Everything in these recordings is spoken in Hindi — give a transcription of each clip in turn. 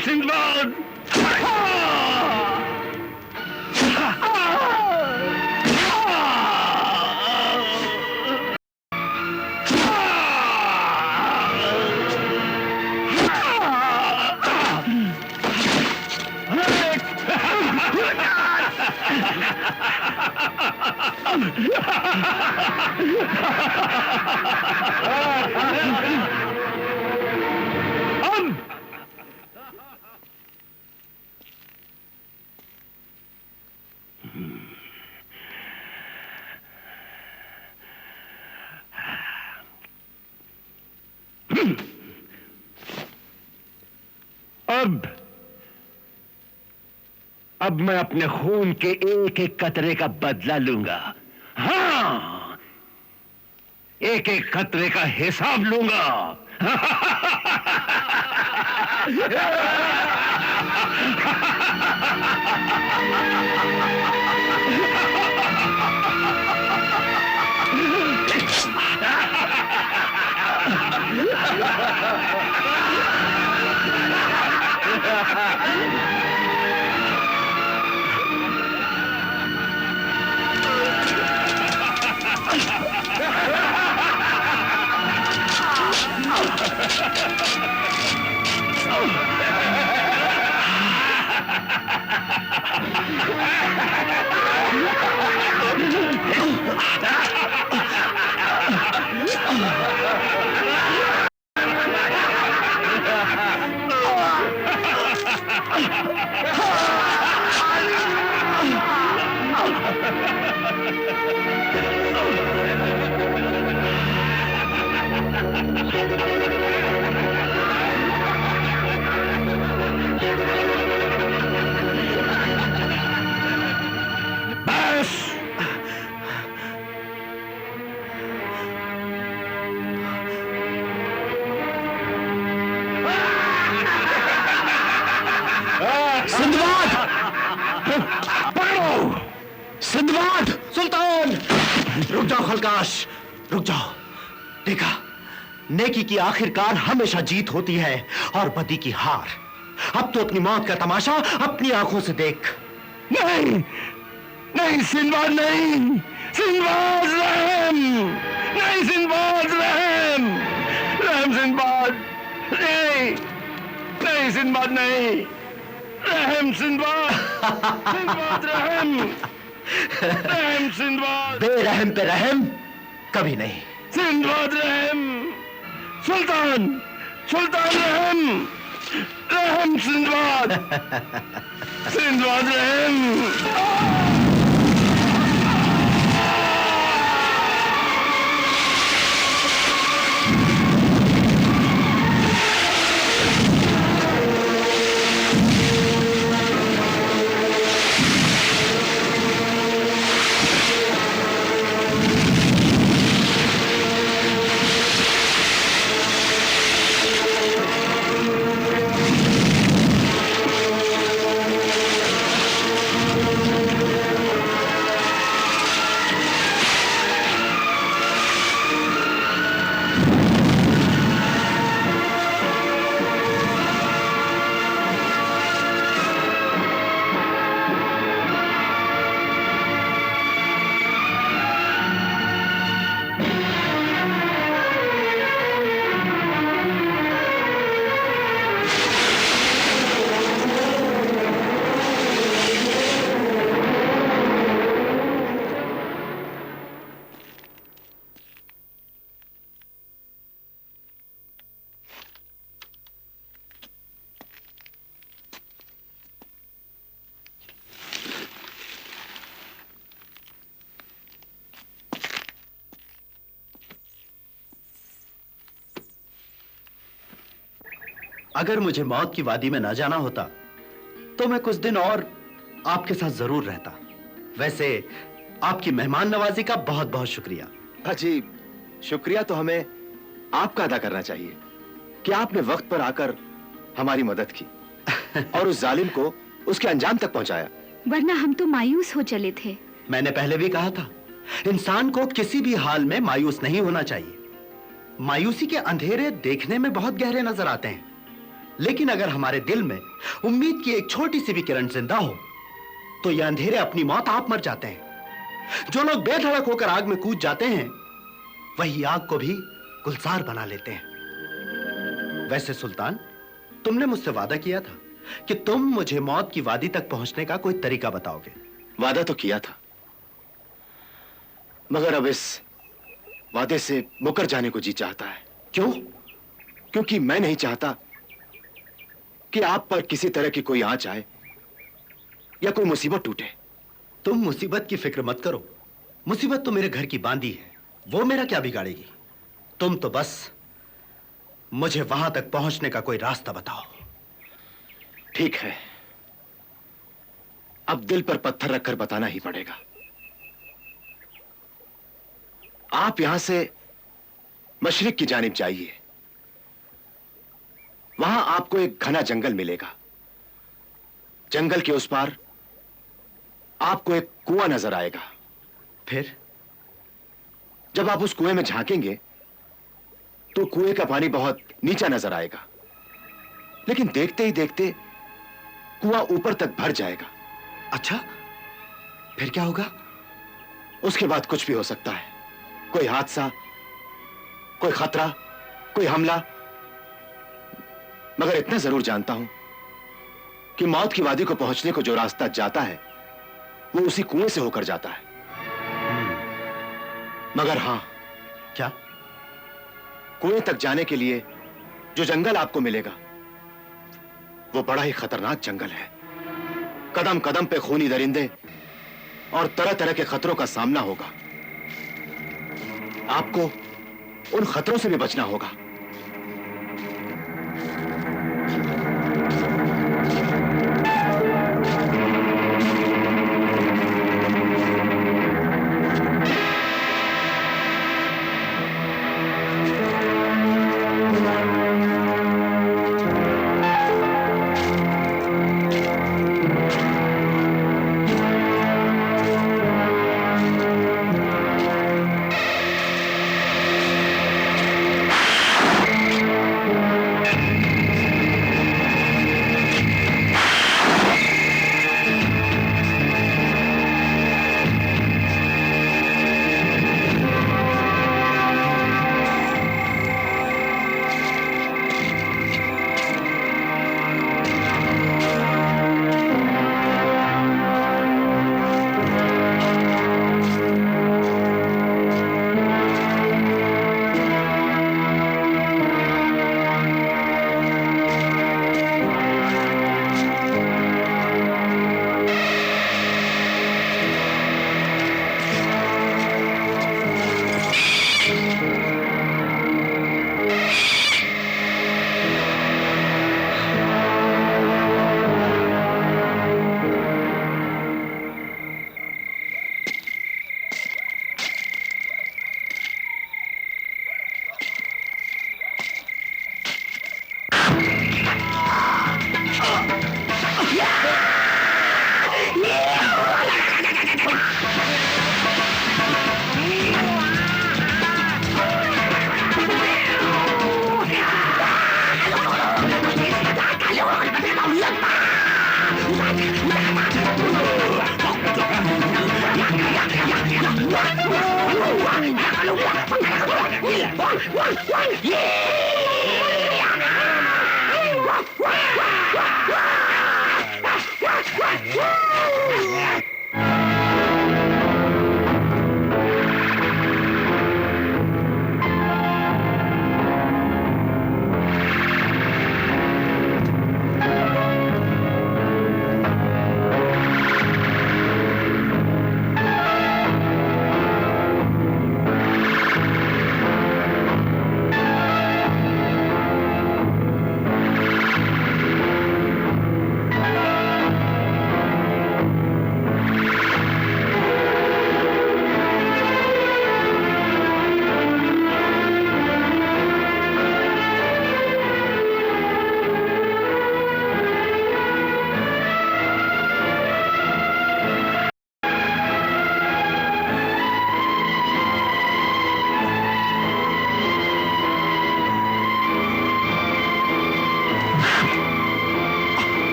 सिंदबाद। अब मैं अपने खून के एक एक कतरे का बदला लूंगा। हाँ, एक एक कतरे का हिसाब लूंगा। सिंदबाद! सुल्तान! रुक जाओ खलकाश, रुक जाओ। देखा, नेकी की आखिरकार हमेशा जीत होती है और बदी की हार। अब तो अपनी मौत का तमाशा अपनी आंखों से देख। नहीं, नहीं सिंदबाद, नहीं सिंदबाद, रहम नहीं, सिंदबाद रहम, रहम सिंदबाद, नहीं नहीं सिंदबाद, नहीं रहम सिंदबाद, सिंदबाद रहम, रहम सिंदबाद। बेरहम पे रहम कभी नहीं। सिंदबाद रहम, सुल्तान, सुल्तान रहम, रहम सिंदबाद, सिंदबाद रहम। अगर मुझे मौत की वादी में ना जाना होता तो मैं कुछ दिन और आपके साथ जरूर रहता। वैसे आपकी मेहमान नवाजी का बहुत बहुत शुक्रिया। अजी, शुक्रिया तो हमें आपका अदा करना चाहिए कि आपने वक्त पर आकर हमारी मदद की और उस जालिम को उसके अंजाम तक पहुंचाया। वरना हम तो मायूस हो चले थे। मैंने पहले भी कहा था, इंसान को किसी भी हाल में मायूस नहीं होना चाहिए। मायूसी के अंधेरे देखने में बहुत गहरे नजर आते हैं, लेकिन अगर हमारे दिल में उम्मीद की एक छोटी सी भी किरण जिंदा हो तो ये अंधेरे अपनी मौत आप मर जाते हैं। जो लोग बेधड़क होकर आग में कूद जाते हैं वही आग को भी गुलजार बना लेते हैं। वैसे सुल्तान, तुमने मुझसे वादा किया था कि तुम मुझे मौत की वादी तक पहुंचने का कोई तरीका बताओगे। वादा तो किया था, मगर अब इस वादे से मुकर जाने को जी चाहता है। क्यों? क्योंकि मैं नहीं चाहता कि आप पर किसी तरह की कोई आंच आए या कोई मुसीबत टूटे। तुम मुसीबत की फिक्र मत करो, मुसीबत तो मेरे घर की बांदी है, वो मेरा क्या बिगाड़ेगी। तुम तो बस मुझे वहां तक पहुंचने का कोई रास्ता बताओ। ठीक है, अब दिल पर पत्थर रखकर बताना ही पड़ेगा। आप यहां से मशरिक की जानिब जाइए, वहां आपको एक घना जंगल मिलेगा। जंगल के उस पार आपको एक कुआं नजर आएगा। फिर जब आप उस कुएं में झांकेंगे तो कुएं का पानी बहुत नीचा नजर आएगा, लेकिन देखते ही देखते कुआं ऊपर तक भर जाएगा। अच्छा, फिर क्या होगा? उसके बाद कुछ भी हो सकता है, कोई हादसा, कोई खतरा, कोई हमला। मगर इतना जरूर जानता हूं कि मौत की वादी को पहुंचने को जो रास्ता जाता है वो उसी कुएं से होकर जाता है। मगर हां, क्या? कुएं तक जाने के लिए जो जंगल आपको मिलेगा वो बड़ा ही खतरनाक जंगल है। कदम कदम पे खूनी दरिंदे और तरह तरह के खतरों का सामना होगा। आपको उन खतरों से भी बचना होगा।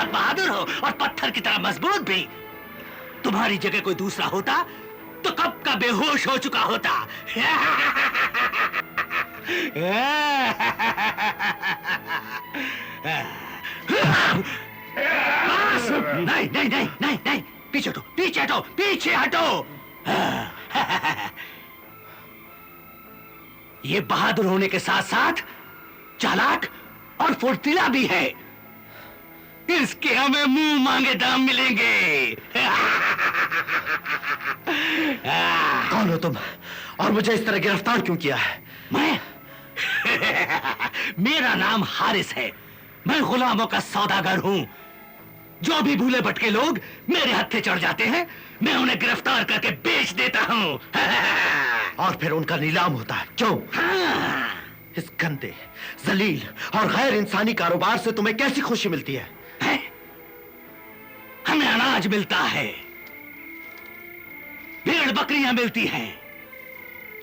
बहुत बहादुर हो और पत्थर की तरह मजबूत भी। तुम्हारी जगह कोई दूसरा होता तो कब का बेहोश हो चुका होता। नहीं नहीं नहीं नहीं नहीं, पीछे हटो, पीछे हटो, पीछे हटो। ये बहादुर होने के साथ साथ चालाक और फुर्तीला भी है। इसके हमें मुंह मांगे दाम मिलेंगे। कौन हो तुम और मुझे इस तरह गिरफ्तार क्यों किया है? मैं मेरा नाम हारिस है। मैं गुलामों का सौदागर हूं। जो भी भूले भटके लोग मेरे हत्थे चढ़ जाते हैं, मैं उन्हें गिरफ्तार करके बेच देता हूं। और फिर उनका नीलाम होता है, क्यों? हाँ। इस गंदे, जलील और गैर इंसानी कारोबार से तुम्हें कैसी खुशी मिलती है? हमें अनाज मिलता है, भेड़ बकरियां मिलती हैं,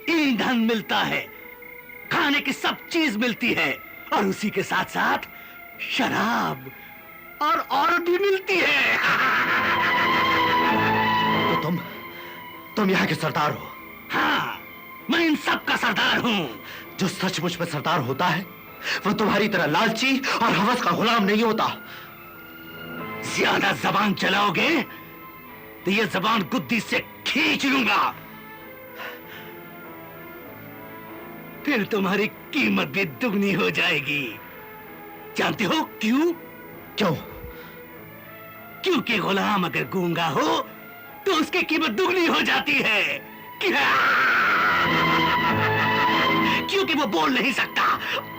ईंधन मिलता है, खाने की सब चीज मिलती है और उसी के साथ साथ शराब और औरत भी मिलती है। तो तुम यहाँ के सरदार हो? हाँ, मैं इन सब का सरदार हूं। जो सचमुच में सरदार होता है वो तुम्हारी तरह लालची और हवस का गुलाम नहीं होता। ज्यादा जबान चलाओगे तो ये जबान गुद्दी से खींच लूंगा। फिर तुम्हारी कीमत भी दुगनी हो जाएगी। जानते हो क्यों? क्यों? क्योंकि गुलाम अगर गूंगा हो तो उसकी कीमत दुगनी हो जाती है। क्योंकि वो बोल नहीं सकता,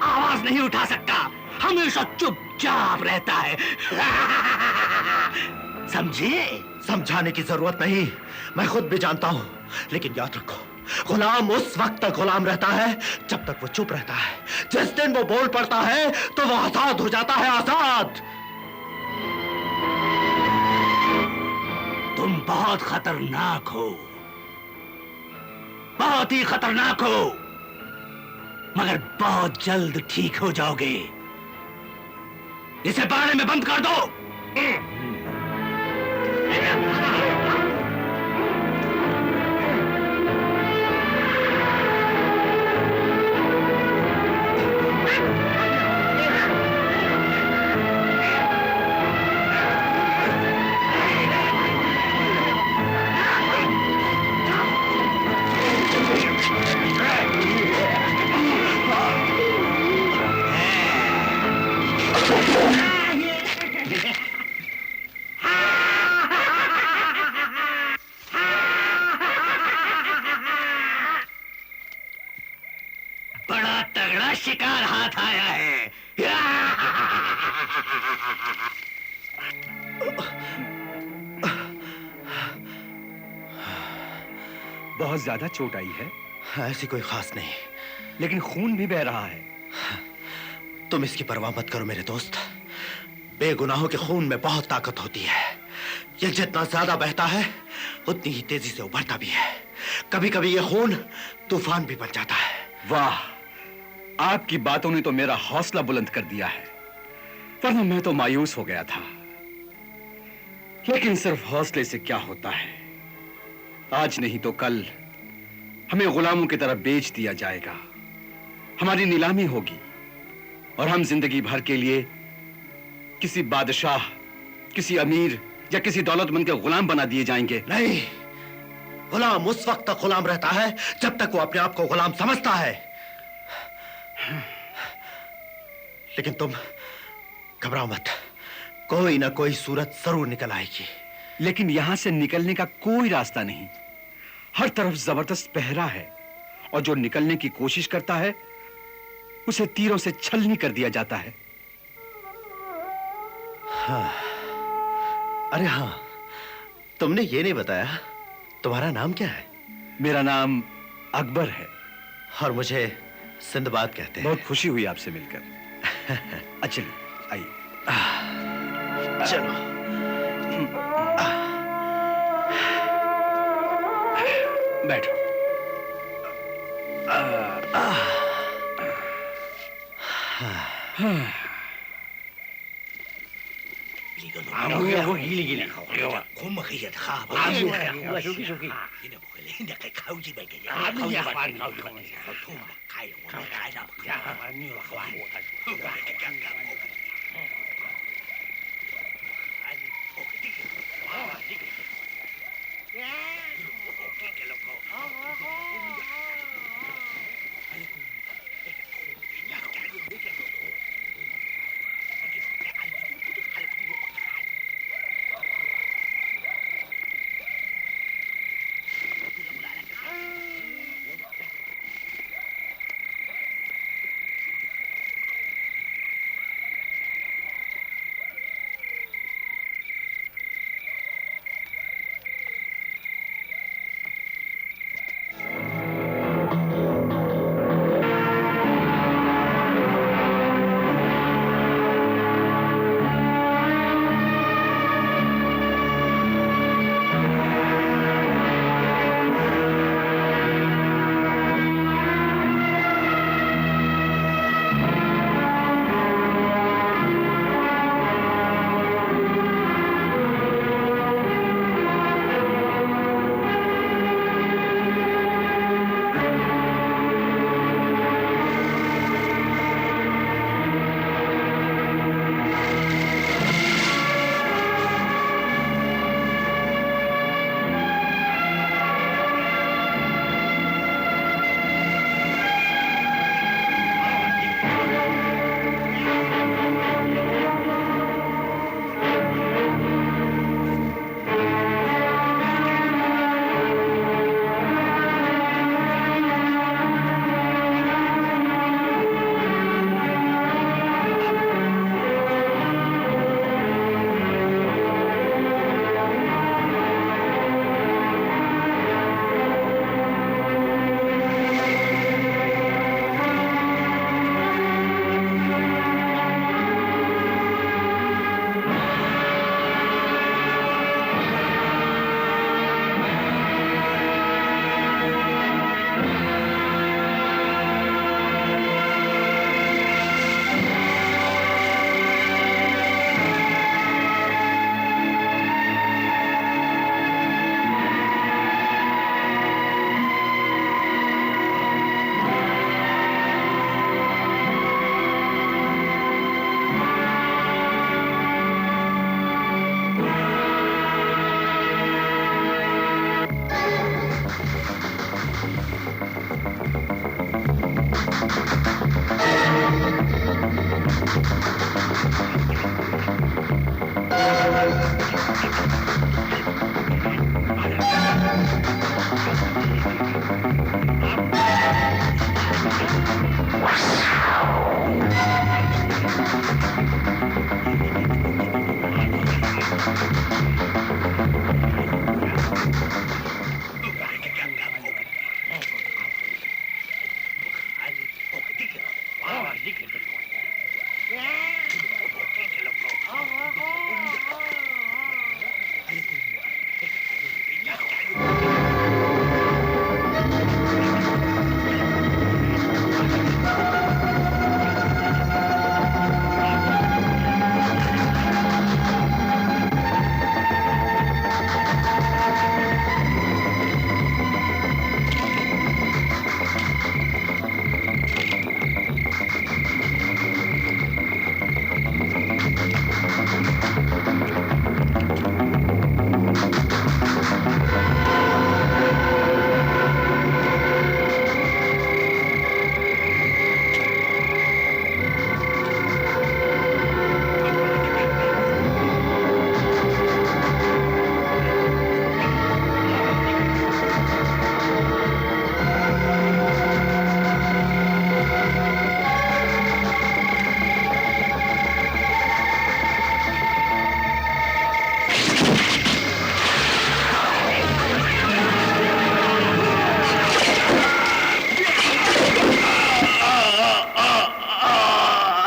आवाज नहीं उठा सकता, हमेशा चुपचाप रहता है। समझे? समझाने की जरूरत नहीं, मैं खुद भी जानता हूं। लेकिन याद रखो, गुलाम उस वक्त तक गुलाम रहता है जब तक वो चुप रहता है। जिस दिन वो बोल पड़ता है तो वो आजाद हो जाता है, आजाद। तुम बहुत खतरनाक हो, बहुत ही खतरनाक हो, मगर बहुत जल्द ठीक हो जाओगे। इसे बाड़े में बंद कर दो। बड़ा तगड़ा शिकार हाथ आया है। बहुत ज्यादा चोट आई है? ऐसी कोई खास नहीं, लेकिन खून भी बह रहा है। तुम इसकी परवाह मत करो मेरे दोस्त। बेगुनाहों के खून में बहुत ताकत होती है। ये जितना ज्यादा बहता है उतनी ही तेजी से उभरता भी है। कभी कभी ये खून तूफान भी बन जाता है। वाह, आपकी बातों ने तो मेरा हौसला बुलंद कर दिया है, वरना मैं तो मायूस हो गया था। लेकिन सिर्फ हौसले से क्या होता है? आज नहीं तो कल हमें गुलामों की तरह बेच दिया जाएगा, हमारी नीलामी होगी और हम जिंदगी भर के लिए किसी बादशाह, किसी अमीर या किसी दौलतमंद के गुलाम बना दिए जाएंगे। नहीं, गुलाम उस वक्त तक गुलाम रहता है जब तक वो अपने आप को गुलाम समझता है। लेकिन तुम घबराओ मत, कोई ना कोई सूरत जरूर निकल आएगी। लेकिन यहां से निकलने का कोई रास्ता नहीं। हर तरफ जबरदस्त पहरा है और जो निकलने की कोशिश करता है उसे तीरों से छलनी कर दिया जाता है। हाँ। अरे हाँ, तुमने ये नहीं बताया तुम्हारा नाम क्या है? मेरा नाम अकबर है। और मुझे सिंदबाद कहते हैं। बहुत खुशी हुई आपसे मिलकर। चलिए आइए। चलो। बैठो। 我给你，我们可以他吧，我手机，你那不会嘞，那个考几百个人，考几百个，考通嘛，开了，我开了，你了，